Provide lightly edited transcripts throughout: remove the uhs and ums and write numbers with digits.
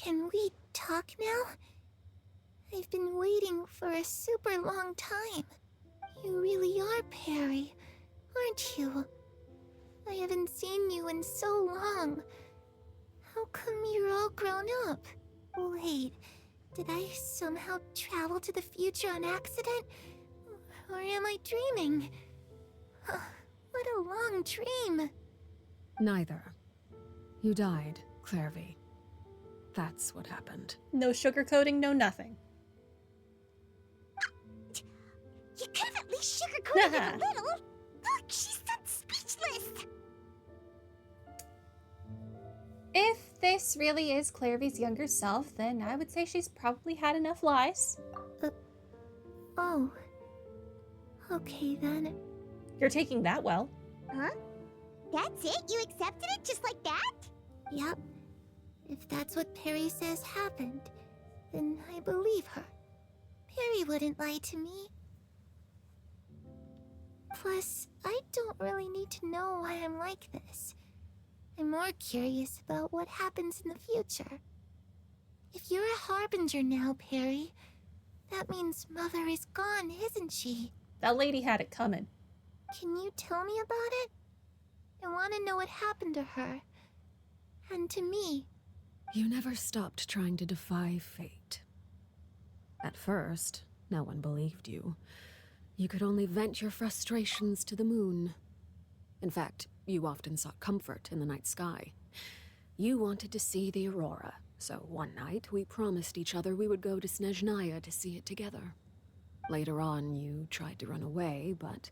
Can we talk now? I've been waiting for a super long time. You really are Perry, aren't you? I haven't seen you in so long. How come you're all grown up? Wait, did I somehow travel to the future on accident? Or am I dreaming? What a long dream. Neither. You died, Clervie. That's what happened. No sugarcoating, no nothing. You could have at least sugarcoated it a little. Look, she's done speechless. If this really is Clervie's younger self, then I would say she's probably had enough lies. Oh. Okay then. You're taking that well. Huh? That's it? You accepted it just like that? Yep. If that's what Perry says happened, then I believe her. Perry wouldn't lie to me. Plus, I don't really need to know why I'm like this. I'm more curious about what happens in the future. If you're a harbinger now, Perry, that means Mother is gone, isn't she? That lady had it coming. Can you tell me about it? I want to know what happened to her. And to me. You never stopped trying to defy fate. At first, no one believed you. You could only vent your frustrations to the moon. In fact, you often sought comfort in the night sky. You wanted to see the aurora, so one night we promised each other we would go to Snezhnaya to see it together. Later on, you tried to run away, but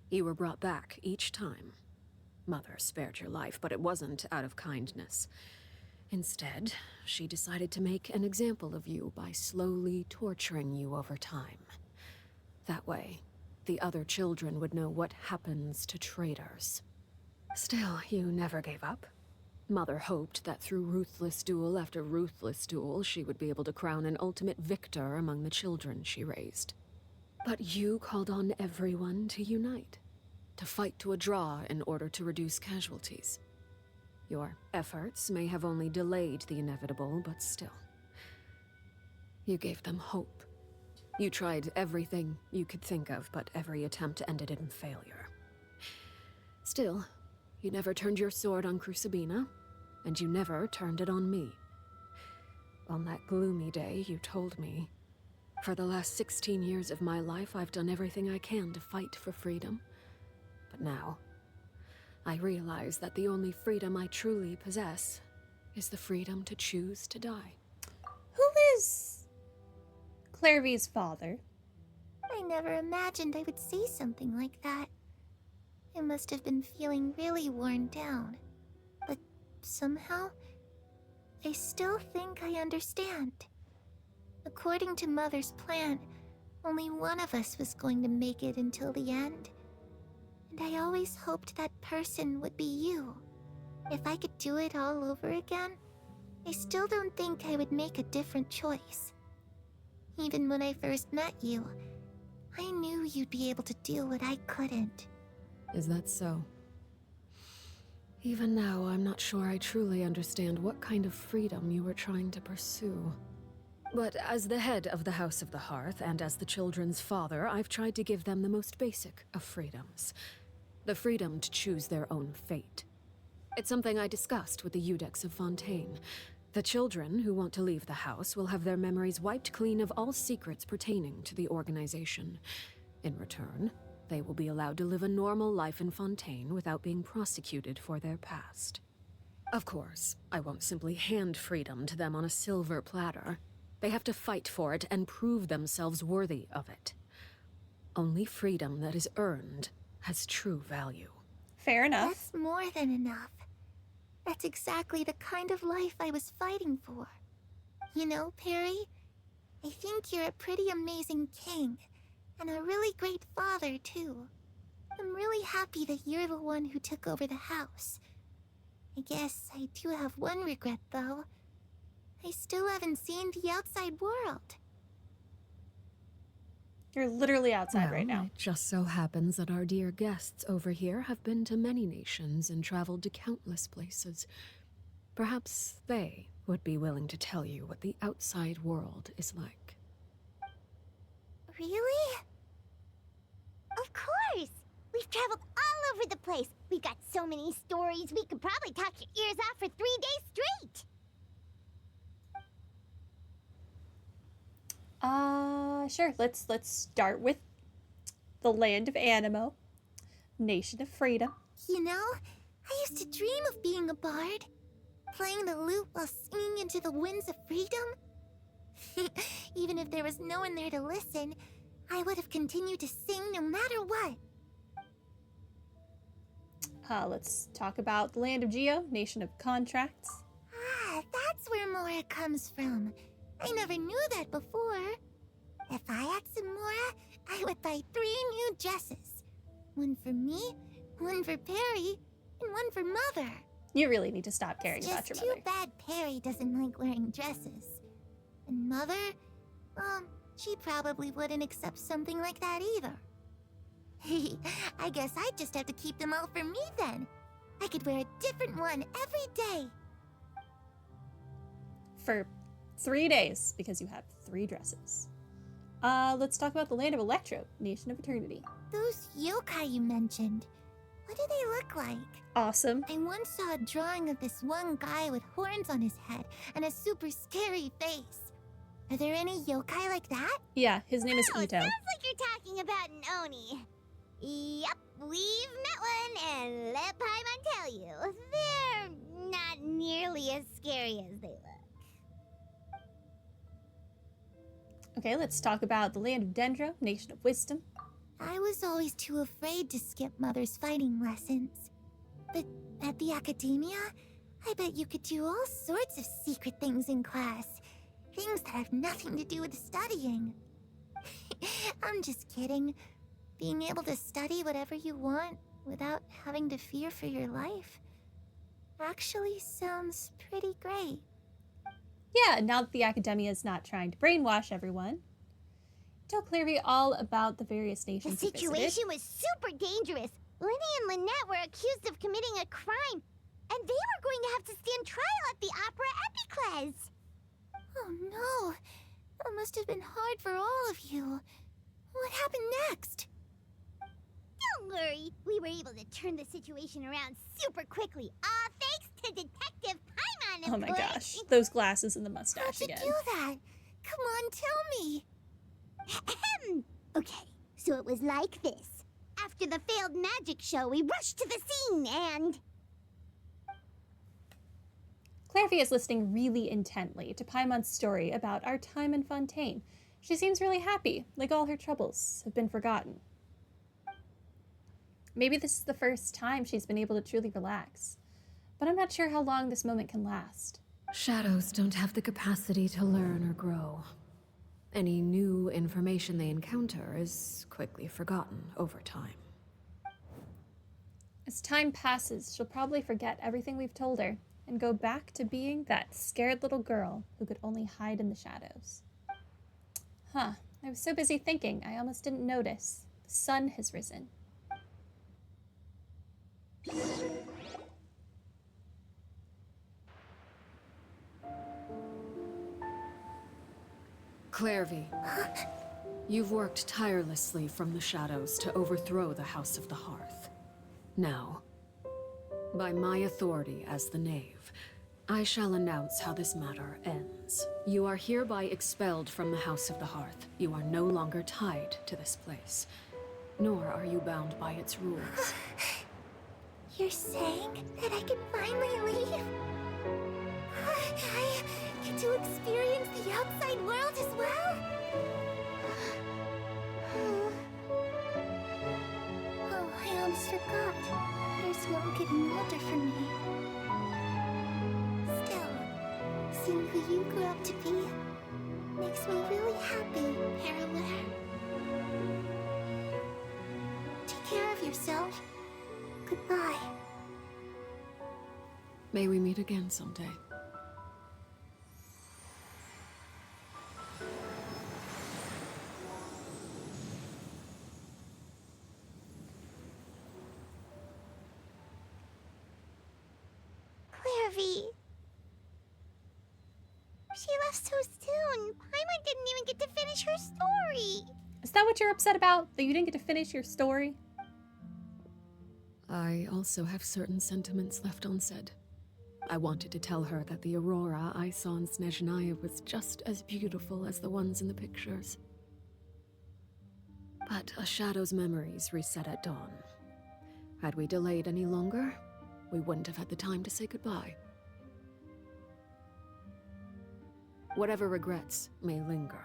you were brought back each time. Mother spared your life, but it wasn't out of kindness. Instead, she decided to make an example of you by slowly torturing you over time. That way, the other children would know what happens to traitors. Still, you never gave up. Mother hoped that through ruthless duel after ruthless duel, she would be able to crown an ultimate victor among the children she raised. But you called on everyone to unite, to fight to a draw in order to reduce casualties. Your efforts may have only delayed the inevitable, but still. You gave them hope. You tried everything you could think of, but every attempt ended in failure. Still, you never turned your sword on Crucibina, and you never turned it on me. On that gloomy day, you told me, "For the last 16 years of my life, I've done everything I can to fight for freedom. But now, I realize that the only freedom I truly possess is the freedom to choose to die." Who is Clervie's father? I never imagined I would say something like that. I must have been feeling really worn down. But somehow, I still think I understand. According to Mother's plan, only one of us was going to make it until the end. And I always hoped that person would be you. If I could do it all over again, I still don't think I would make a different choice. Even when I first met you, I knew you'd be able to do what I couldn't. Is that so? Even now, I'm not sure I truly understand what kind of freedom you were trying to pursue. But as the head of the House of the Hearth, and as the children's father, I've tried to give them the most basic of freedoms. The freedom to choose their own fate. It's something I discussed with the Eudex of Fontaine. The children who want to leave the house will have their memories wiped clean of all secrets pertaining to the organization. In return, they will be allowed to live a normal life in Fontaine without being prosecuted for their past. Of course, I won't simply hand freedom to them on a silver platter. They have to fight for it and prove themselves worthy of it. Only freedom that is earned has true value. Fair enough. That's more than enough. That's exactly the kind of life I was fighting for. You know, Perry, I think you're a pretty amazing king, and a really great father, too. I'm really happy that you're the one who took over the house. I guess I do have one regret, though. I still haven't seen the outside world. You're literally outside right now. It just so happens that our dear guests over here have been to many nations and traveled to countless places. Perhaps they would be willing to tell you what the outside world is like. Really? Of course! We've traveled all over the place. We've got so many stories, we could probably talk your ears off for 3 days straight. Sure. Let's start with the land of Animo, nation of freedom. You know, I used to dream of being a bard, playing the lute while singing into the winds of freedom. Even if there was no one there to listen, I would have continued to sing no matter what. Let's talk about the land of Geo, nation of contracts. Ah, that's where Mora comes from. I never knew that before. If I had some Mora, I would buy 3 new dresses. One for me, one for Perry, and one for Mother. You really need to stop caring It's about your just mother. too bad Perry doesn't like wearing dresses. And Mother, she probably wouldn't accept something like that either. I guess I'd just have to keep them all for me then. I could wear a different one every day. For 3 days, because you have 3 dresses. Let's talk about the land of Electro, nation of eternity. Those yokai you mentioned, what do they look like? Awesome. I once saw a drawing of this one guy with horns on his head and a super scary face. Are there any yokai like that? Yeah, his name is Oh, it Ito. sounds like you're talking about an Oni. Yep, we've met one, and let Paimon tell you, they're not nearly as scary as they look. Okay, let's talk about the land of Dendro, nation of wisdom. I was always too afraid to skip Mother's fighting lessons. But at the academia, I bet you could do all sorts of secret things in class. Things that have nothing to do with studying. I'm just kidding. Being able to study whatever you want without having to fear for your life actually sounds pretty great. Yeah, now that the Academia is not trying to brainwash everyone, tell Clervie all about the various The nations he visited. situation was super dangerous. Lenny and Lynette were accused of committing a crime, and they were going to have to stand trial at the Opera Epicles. Oh no, that must have been hard for all of you. What happened next? Don't worry, we were able to turn the situation around super quickly, all thanks to Detective Paimon, of Oh my course. gosh, those glasses and the How'd mustache you again. do that? Come on, tell me. Okay, so it was like this. After the failed magic show, we rushed to the scene and... Clervie is listening really intently to Paimon's story about our time in Fontaine. She seems really happy, like all her troubles have been forgotten. Maybe this is the first time she's been able to truly relax, but I'm not sure how long this moment can last. Shadows don't have the capacity to learn or grow. Any new information they encounter is quickly forgotten over time. As time passes, she'll probably forget everything we've told her and go back to being that scared little girl who could only hide in the shadows. Huh, I was so busy thinking, I almost didn't notice. The sun has risen. Clervie, you've worked tirelessly from the shadows to overthrow the House of the Hearth. Now, by my authority as the Knave, I shall announce how this matter ends. You are hereby expelled from the House of the Hearth. You are no longer tied to this place, nor are you bound by its rules. You're saying that I can finally leave? I get to experience the outside world as well? Oh, I almost forgot. There's no getting older for me. Still, seeing who you grew up to be makes me really happy, Parallel. Take care of yourself. Goodbye. May we meet again someday. Clervie. left so soon. Paimon didn't even get to finish her story. Is that what you're upset about? That you didn't get to finish your story? I also have certain sentiments left unsaid. I wanted to tell her that the aurora I saw in Snezhnaya was just as beautiful as the ones in the pictures. But a shadow's memories reset at dawn. Had we delayed any longer, we wouldn't have had the time to say goodbye. Whatever regrets may linger,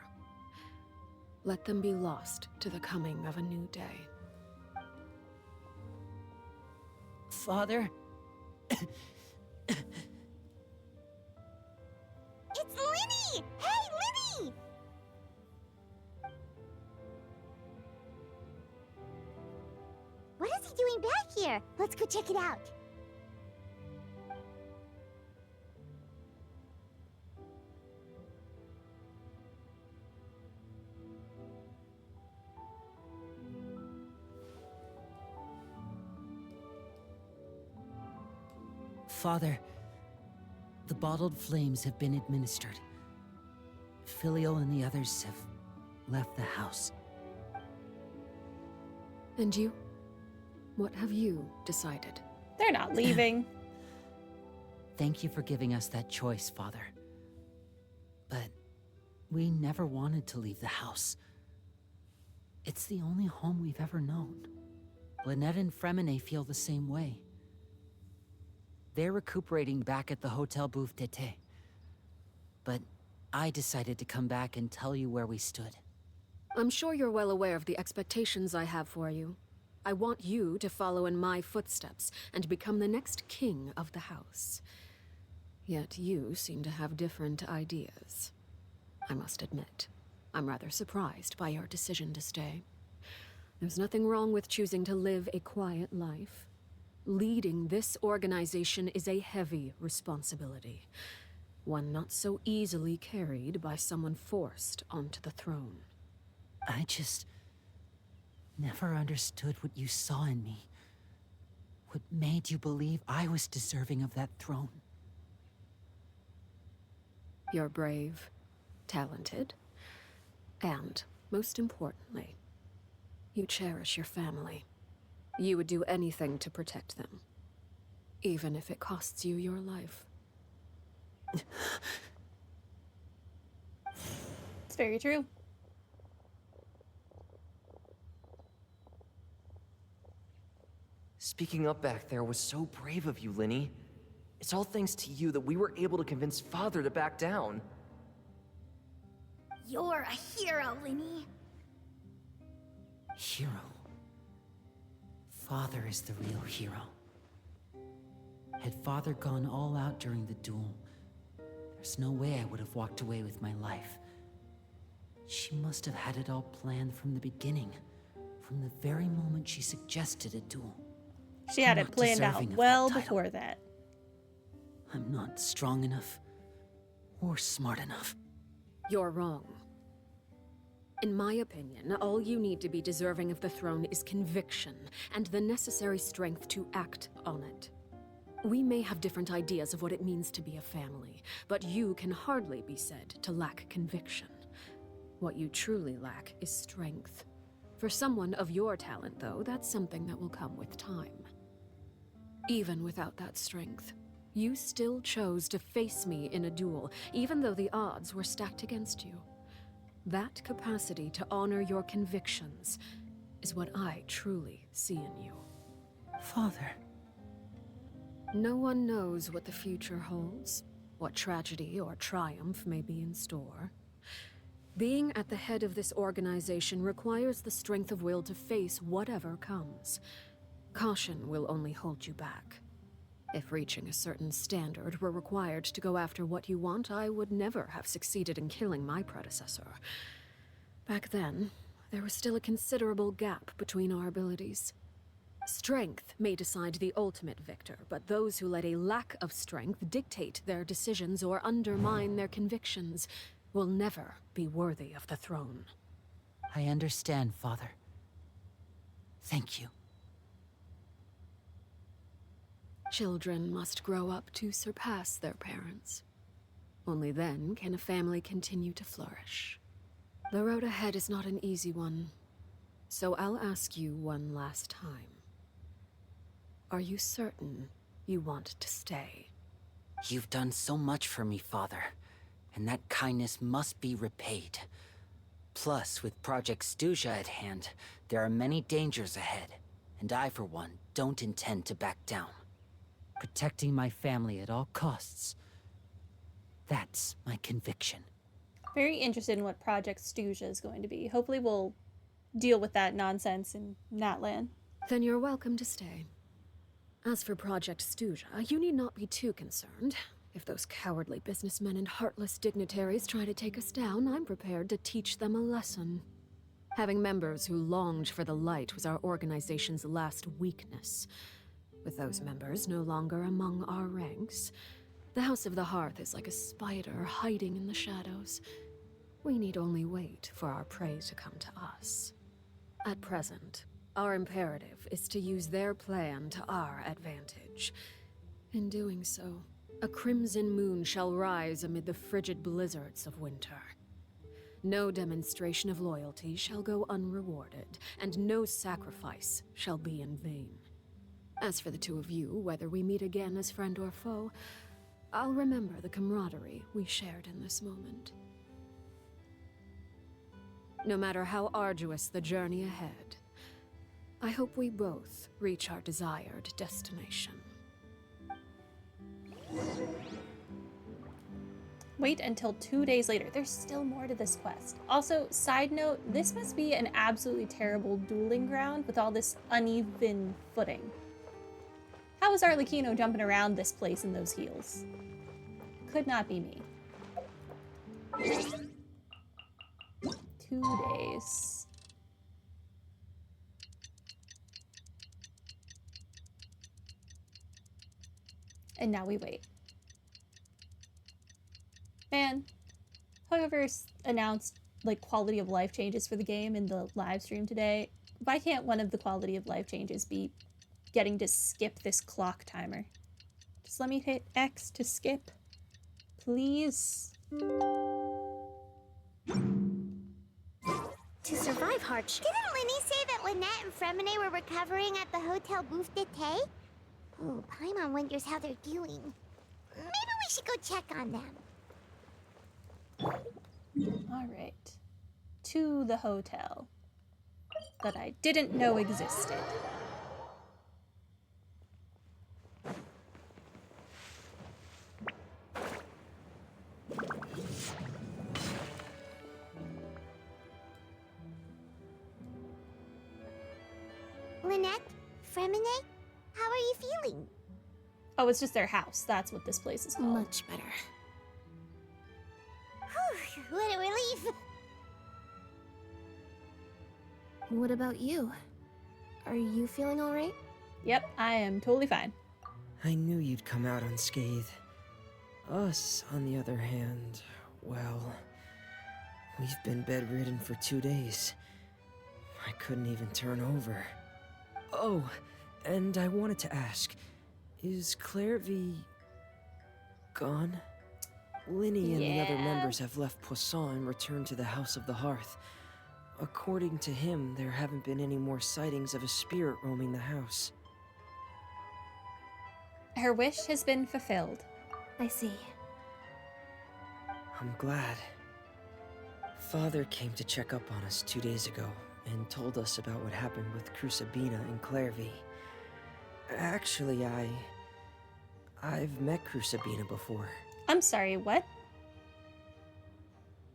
let them be lost to the coming of a new day. Father? It's Linny! Hey, Linny! What is he doing back here? Let's go check it out. Father, the bottled flames have been administered. Filio and the others have left the house. And you? What have you decided? They're not leaving. Thank you for giving us that choice, Father. But we never wanted to leave the house. It's the only home we've ever known. Lynette and Fremine feel the same way. They're recuperating back at the Hotel Bouffe d'été. But I decided to come back and tell you where we stood. I'm sure you're well aware of the expectations I have for you. I want you to follow in my footsteps and become the next king of the house. Yet you seem to have different ideas. I must admit, I'm rather surprised by your decision to stay. There's nothing wrong with choosing to live a quiet life. Leading this organization is a heavy responsibility, one not so easily carried by someone forced onto the throne. I just never understood what you saw in me. What made you believe I was deserving of that throne? You're brave, talented, and, most importantly, you cherish your family. You would do anything to protect them, even if it costs you your life. It's very true. Speaking up back there was so brave of you, Linny. It's all thanks to you that we were able to convince Father to back down. You're a hero, Linny. Hero. Father is the real hero. Had Father gone all out during the duel, there's no way I would have walked away with my life. She must have had it all planned from the beginning, from the very moment she suggested a duel. She had I'm it not planned out deserving of well that title. before that. I'm not strong enough or smart enough. You're wrong. In my opinion, all you need to be deserving of the throne is conviction and the necessary strength to act on it. We may have different ideas of what it means to be a family, but you can hardly be said to lack conviction. What you truly lack is strength. For someone of your talent, though, that's something that will come with time. Even without that strength, you still chose to face me in a duel, even though the odds were stacked against you. That capacity to honor your convictions is what I truly see in you. Father. No one knows what the future holds, what tragedy or triumph may be in store. Being at the head of this organization requires the strength of will to face whatever comes. Caution will only hold you back. If reaching a certain standard were required to go after what you want, I would never have succeeded in killing my predecessor. Back then, there was still a considerable gap between our abilities. Strength may decide the ultimate victor, but those who let a lack of strength dictate their decisions or undermine their convictions will never be worthy of the throne. I understand, Father. Thank you. Children must grow up to surpass their parents. Only then can a family continue to flourish. The road ahead is not an easy one, so I'll ask you one last time. Are you certain you want to stay? You've done so much for me, Father, and that kindness must be repaid. Plus, with Project Stuja at hand, there are many dangers ahead, and I, for one, don't intend to back down. Protecting my family at all costs. That's my conviction. Very interested in what Project Stuja is going to be. Hopefully we'll deal with that nonsense in Natlan. Then you're welcome to stay. As for Project Stuja, you need not be too concerned. If those cowardly businessmen and heartless dignitaries try to take us down, I'm prepared to teach them a lesson. Having members who longed for the light was our organization's last weakness. With those members no longer among our ranks, the House of the Hearth is like a spider hiding in the shadows. We need only wait for our prey to come to us. At present, our imperative is to use their plan to our advantage. In doing so, a crimson moon shall rise amid the frigid blizzards of winter. No demonstration of loyalty shall go unrewarded, and no sacrifice shall be in vain. As for the two of you, whether we meet again as friend or foe, I'll remember the camaraderie we shared in this moment. No matter how arduous the journey ahead, I hope we both reach our desired destination. Wait until 2 days later. There's still more to this quest. Also, side note, this must be an absolutely terrible dueling ground with all this uneven footing. How is Arlecchino jumping around this place in those heels? Could not be me. 2 days. And now we wait. Man, whoever announced like quality of life changes for the game in the live stream today, why can't one of the quality of life changes be getting to skip this clock timer? Just let me hit X to skip, please. To survive hardship. Didn't Linny say that Lynette and Fremine were recovering at the Hotel Bouffe d'été? Ooh, Paimon wonders how they're doing. Maybe we should go check on them. All right. To the hotel that I didn't know existed. Lynette? Fremine? How are you feeling? Oh, it's just their house. That's what this place is called. Much better. Whew, what a relief. What about you? Are you feeling all right? Yep, I am totally fine. I knew you'd come out unscathed. Us, on the other hand, well, we've been bedridden for 2 days. I couldn't even turn over. Oh, and I wanted to ask, is Clervie gone? Linny and the other Yeah. members have left Poisson and returned to the House of the Hearth. According to him, there haven't been any more sightings of a spirit roaming the house. Her wish has been fulfilled. I see. I'm glad. Father came to check up on us 2 days ago and told us about what happened with Crucibina and Clervie. Actually, I've met Crucibina before. I'm sorry, what?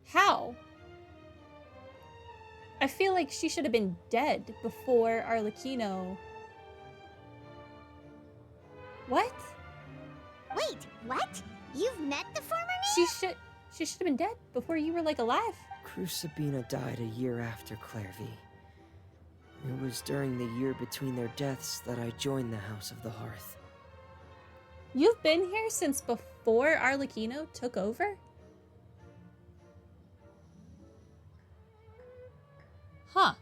How? I feel like she should have been dead before Arlecchino. What? Wait, what? You've met the former me? She should have been dead before you were like alive. Crucibina died a year after Clervie. It was during the year between their deaths that I joined the House of the Hearth. You've been here since before Arlecchino took over? Huh.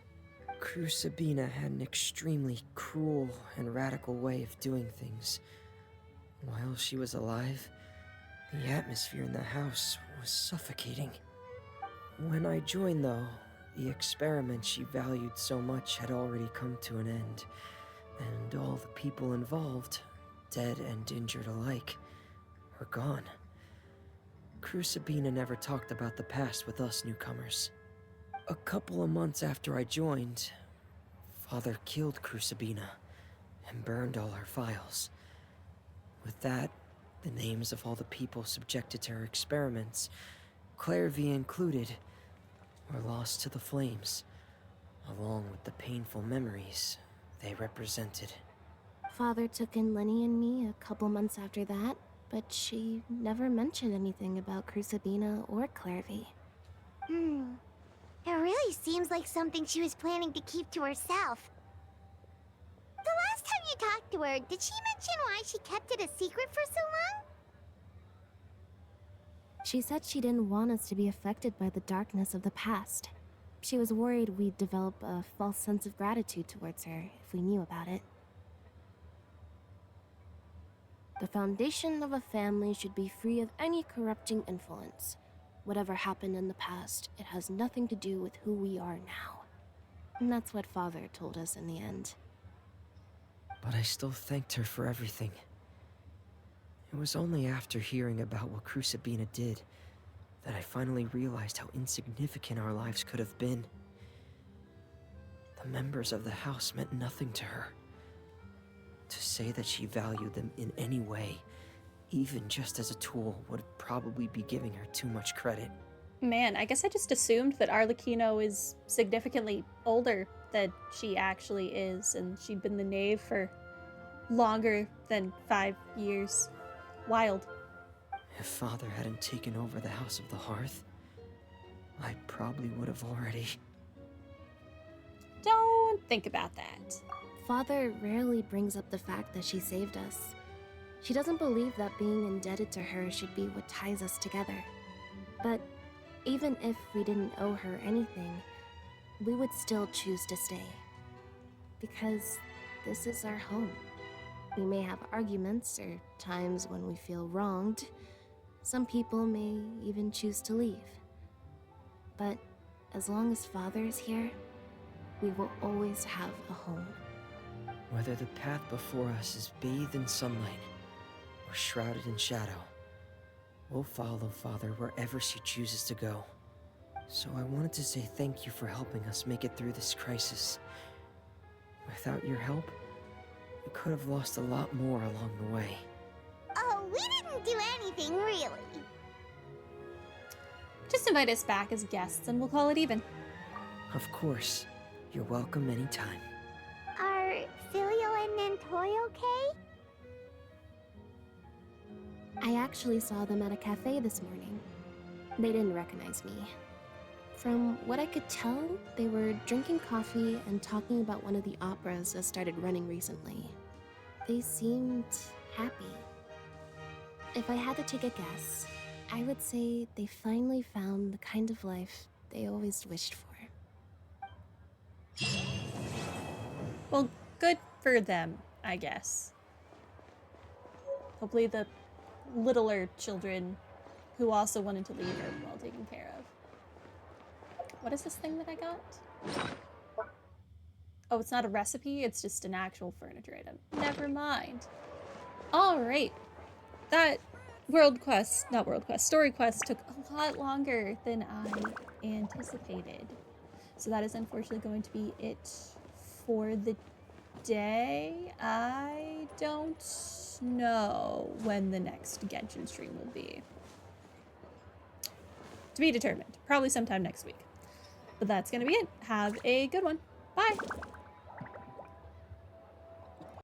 Crucibina had an extremely cruel and radical way of doing things. While she was alive, The atmosphere in the house was suffocating. When I joined, though, the experiment she valued so much had already come to an end, and all the people involved, dead and injured alike, were gone. Crucibina never talked about the past with us newcomers. A couple of months after I joined, Father killed Crucibina and burned all her files. With that, the names of all the people subjected to her experiments, Clervie included, were lost to the flames, along with the painful memories they represented. Father took in Lenny and me a couple months after that, but she never mentioned anything about Crucibina or Clervie. It really seems like something she was planning to keep to herself. The last time you talked to her, did she mention why she kept it a secret for so long? She said she didn't want us to be affected by the darkness of the past. She was worried we'd develop a false sense of gratitude towards her if we knew about it. The foundation of a family should be free of any corrupting influence. Whatever happened in the past, it has nothing to do with who we are now. And that's what Father told us in the end. But I still thanked her for everything. It was only after hearing about what Crucibina did that I finally realized how insignificant our lives could have been. The members of the house meant nothing to her. To say that she valued them in any way, even just as a tool, would probably be giving her too much credit. Man, I guess I just assumed that Arlecchino is significantly older than she actually is, and she'd been the knave for longer than 5 years. Wild. If Father hadn't taken over the House of the Hearth, I probably would have already... Don't think about that. Father rarely brings up the fact that she saved us. She doesn't believe that being indebted to her should be what ties us together. But even if we didn't owe her anything, we would still choose to stay. Because this is our home. We may have arguments or times when we feel wronged. Some people may even choose to leave. But as long as Father is here, we will always have a home. Whether the path before us is bathed in sunlight or shrouded in shadow, we'll follow Father wherever she chooses to go. So I wanted to say thank you for helping us make it through this crisis. Without your help, we could have lost a lot more along the way. Oh, we didn't do anything, really. Just invite us back as guests and we'll call it even. Of course. You're welcome anytime. Are Filio and Nantoy okay? I actually saw them at a cafe this morning. They didn't recognize me. From what I could tell, they were drinking coffee and talking about one of the operas that started running recently. They seemed happy. If I had to take a guess, I would say they finally found the kind of life they always wished for. Well, good for them, I guess. Hopefully the littler children who also wanted to leave are well taken care of. What is this thing that I got? Oh, it's not a recipe, it's just an actual furniture item. Never mind. Alright. That story quest took a lot longer than I anticipated. So that is unfortunately going to be it for the day. I don't know when the next Genshin stream will be. To be determined. Probably sometime next week. But that's going to be it. Have a good one. Bye!